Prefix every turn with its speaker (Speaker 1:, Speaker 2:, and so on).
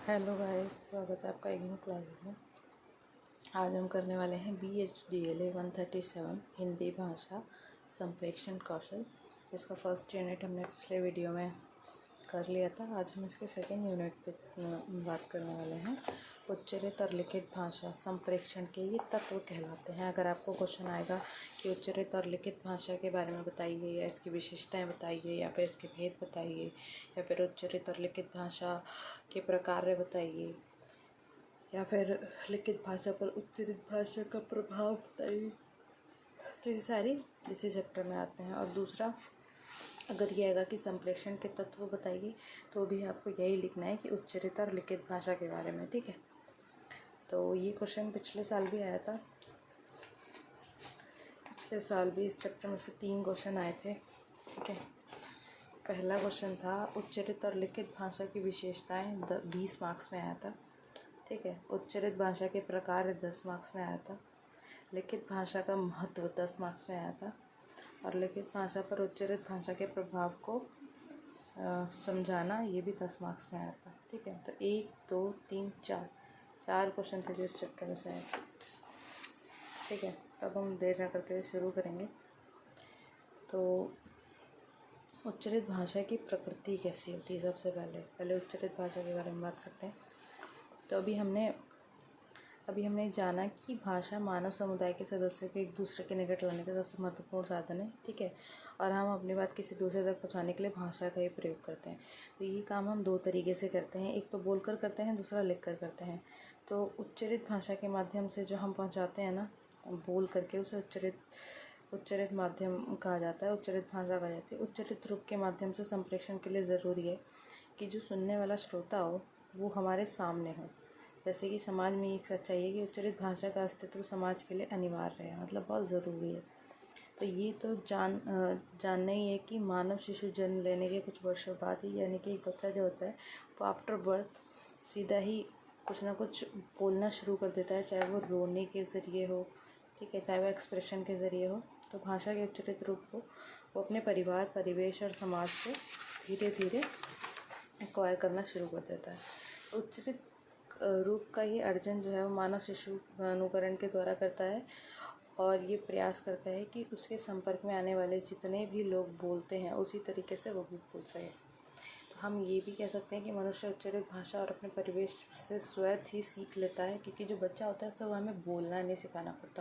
Speaker 1: Hello guys, स्वागत है आपका इग्नू क्लासेस में। आज हम करने वाले हैं BHDLA 137 हिंदी भाषा संप्रेषण कौशल। इसका फर्स्ट यूनिट हमने पिछले वीडियो में कर लिया था। आज हम इसके सेकेंड यूनिट पे बात करने वाले हैं। उच्चरित और लिखित भाषा संप्रेषण के ये तत्व कहलाते हैं। अगर आपको क्वेश्चन आएगा कि उच्चरित और लिखित भाषा के बारे में बताइए, या इसकी विशेषताएं बताइए, या फिर इसके भेद बताइए, या फिर उच्चरित और लिखित भाषा के प्रकार बताइए, या फिर लिखित भाषा पर उच्चरित भाषा का प्रभाव बताइए, तो ये सारी इसी चैप्टर में आते हैं। और दूसरा, अगर ये आएगा कि संप्रेषण के तत्व बताइए, तो भी आपको यही लिखना है कि उच्चरित और लिखित भाषा के बारे में। ठीक है, तो ये क्वेश्चन पिछले साल भी आया था। पिछले साल भी इस चैप्टर में से 3 क्वेश्चन आए थे। ठीक है, पहला क्वेश्चन था उच्चरित और लिखित भाषा की विशेषताएं, 20 मार्क्स में आया था। ठीक है, उच्चरित भाषा के प्रकार 10 मार्क्स में आया था। लिखित भाषा का महत्व 10 मार्क्स में आया था। और लिखित भाषा पर उच्चरित भाषा के प्रभाव को समझाना, ये भी 10 मार्क्स में आया था। ठीक है, तो 1, 2, 3, 4 क्वेश्चन थे जो इस चैप्टर में से आए। ठीक है, तब हम देर न करते हुए शुरू करेंगे। तो उच्चरित भाषा की प्रकृति कैसी होती है, सबसे पहले उच्चरित भाषा के बारे में बात करते हैं। तो अभी हमने जाना कि भाषा मानव समुदाय के सदस्यों को एक दूसरे के निकट लाने का सबसे महत्वपूर्ण साधन है। ठीक है, और हम अपनी बात किसी दूसरे तक पहुंचाने के लिए भाषा का ही प्रयोग करते हैं। तो ये काम हम 2 तरीके से करते हैं, एक तो बोलकर करते हैं, दूसरा लिखकर करते हैं। तो उच्चरित भाषा के माध्यम से जो हम पहुँचाते हैं ना, बोल करके, उसे उच्चरित माध्यम कहा जाता है, उच्चरित भाषा कहा जाती है। उच्चरित रूप के माध्यम से संप्रेषण के लिए ज़रूरी है कि जो सुनने वाला श्रोता हो वो हमारे सामने हो। जैसे कि समाज में एक सच्चाई है कि उच्चरित भाषा का अस्तित्व समाज के लिए अनिवार्य है, मतलब बहुत ज़रूरी है। तो ये तो जानना ही है कि मानव शिशु जन्म लेने के कुछ वर्षों बाद ही, यानी कि एक बच्चा जो होता है वो आफ्टर बर्थ सीधा ही कुछ ना कुछ बोलना शुरू कर देता है, चाहे वो रोने के ज़रिए हो, ठीक है, चाहे वो एक्सप्रेशन के ज़रिए हो। तो भाषा के उच्चरित रूप को वो अपने परिवार, परिवेश और समाज से धीरे धीरे एक्वायर करना शुरू कर देता है। उच्चरित रूप का ये अर्जन जो है वो मानव शिशु अनुकरण के द्वारा करता है, और ये प्रयास करता है कि उसके संपर्क में आने वाले जितने भी लोग बोलते हैं उसी तरीके से वो भी बोल सके। तो हम ये भी कह सकते हैं कि मनुष्य उच्चरित भाषा और अपने परिवेश से स्वतः ही सीख लेता है, क्योंकि जो बच्चा होता है उसे हमें बोलना नहीं सिखाना पड़ता,